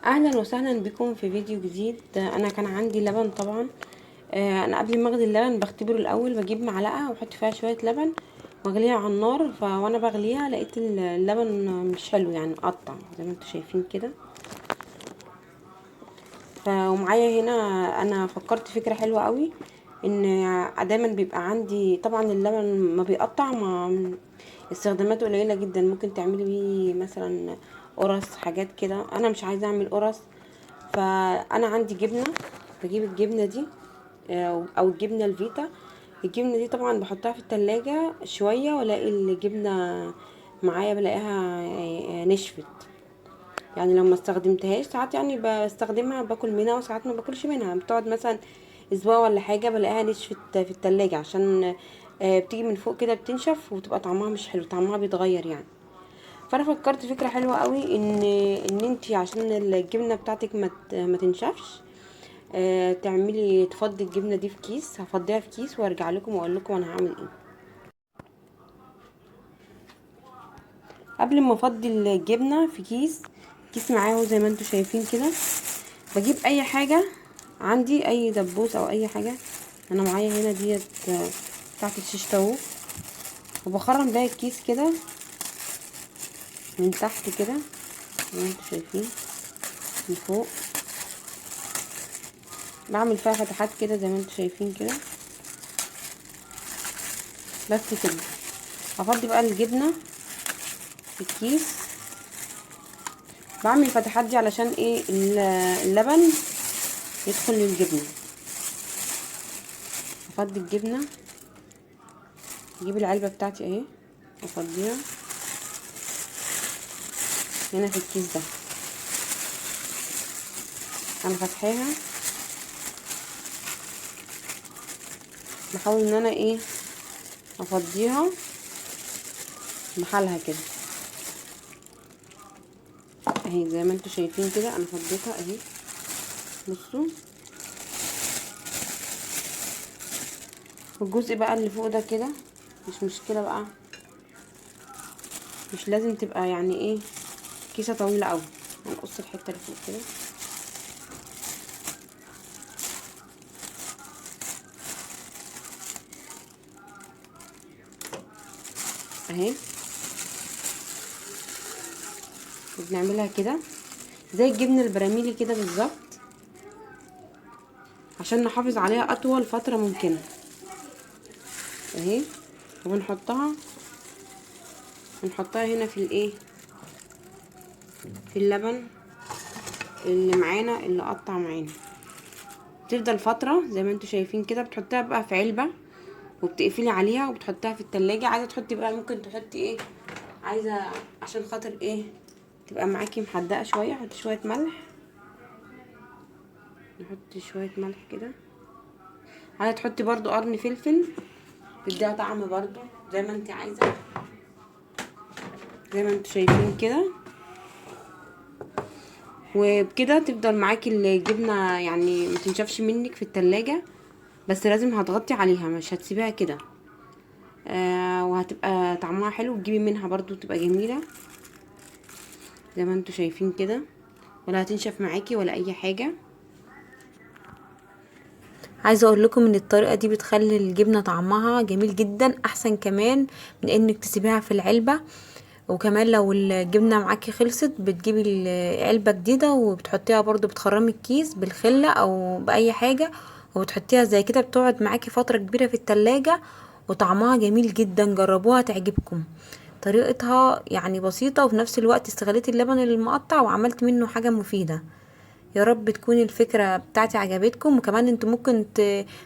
اهلا وسهلا بكم في فيديو جديد. انا كان عندي لبن طبعا. انا قبل ما اغلي اللبن بختبره الاول، بجيب معلقه واحط فيها شويه لبن واغليها على النار. وانا بغليها لقيت اللبن مش حلو، يعني مقطع زي ما انتم شايفين كده. ومعايا هنا انا فكرت فكره حلوه قوي، ان دايما بيبقى عندي طبعا اللبن ما بيقطع، ما استخداماته قليله جدا. ممكن تعملي بيه مثلا قرص، حاجات كده. انا مش عايزه اعمل قرص، فانا عندي جبنه، بجيب الجبنه دي او الجبنه الفيتا. الجبنه دي طبعا بحطها في التلاجة شويه، والاقي الجبنه معايا بلاقيها نشفت. يعني لو ما استخدمتهاش ساعات، يعني بستخدمها باكل منها، وساعات ما باكلش منها. بتقعد مثلا اسبوع ولا حاجه بلاقيها نشفت في التلاجة، عشان بتيجي من فوق كده بتنشف وتبقى طعمها مش حلو، طعمها بيتغير يعني. فانا فكرت فكره حلوه قوي، ان انتي عشان الجبنه بتاعتك ما تنشفش، تعملي تفضي الجبنه دي في كيس. هفضيها في كيس وارجع لكم واقول لكم انا هعمل ايه. قبل ما افضي الجبنه في كيس معاه أهو زي ما انتم شايفين كده، بجيب اي حاجه عندي، اي دبوس او اي حاجه. انا معايا هنا ديت بتاعت الشيش طاووق، وبخرم بقى الكيس كده من تحت كده زي ما انتم شايفين، من فوق بعمل فيها فتحات كده زي ما انتم شايفين كده. بس كده هفضي بقى الجبنه في الكيس. بعمل الفتحات دي علشان ايه؟ اللبن يدخل للجبنه. افضي الجبنه، اجيب العلبه بتاعتي اهي، افضيها هنا في الكيس ده. انا فاتحاها، بحاول ان انا ايه افضيها بحالها كده اهي زي ما انتم شايفين كده. انا فضيتها اهي، بصوا. والجزء بقى اللي فوق ده كده مش مشكله بقى، مش لازم تبقى يعني ايه كيسه طويله قوي. هنقص الحته اللي فوق كده اهي، وبنعملها كده زي الجبنه البراميلي كده بالظبط، عشان نحافظ عليها اطول فتره ممكنه اهي. وبنحطها هنا في الايه، في اللبن اللي معانا، اللي قطع معانا. تفضل فتره زي ما انتم شايفين كده. بتحطيها بقى في علبه وبتقفلي عليها وبتحطيها في التلاجة. عايزه تحطي بقى ممكن تحطي ايه، عايزه عشان خاطر ايه تبقى معاكي محدقه شويه، حطي شويه ملح. نحط شويه ملح كده. عايزه تحطي برضو قرن فلفل، بيديها طعم برضو زي ما انت عايزه، زي ما انتم شايفين كده. وبكده تفضل معاكي الجبنه، يعني ما تنشفش منك في التلاجة. بس لازم هتغطي عليها، مش هتسيبيها كده. وهتبقى طعمها حلو، وتجيبي منها برضو تبقى جميله زي ما انتم شايفين كده، ولا هتنشف معاكي ولا اي حاجه. عايزه اقول لكم ان الطريقه دي بتخلي الجبنه طعمها جميل جدا، احسن كمان من انك تسيبيها في العلبه. وكمان لو الجبنه معاكي خلصت، بتجيبي علبه جديده وبتحطيها برضو، بتخرمي الكيس بالخله او باي حاجه وبتحطيها زي كده، بتقعد معاكي فتره كبيره في التلاجة وطعمها جميل جدا. جربوها تعجبكم. طريقتها يعني بسيطه، وفي نفس الوقت استغليت اللبن المقطع وعملت منه حاجه مفيده. يا رب تكون الفكرة بتاعتي عجبتكم. وكمان انتوا ممكن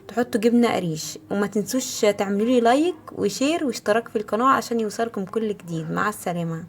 تحطوا جبنة قريش. وما تنسوش تعملوا لي لايك وشير واشتراك في القناة عشان يوصلكم كل جديد. مع السلامة.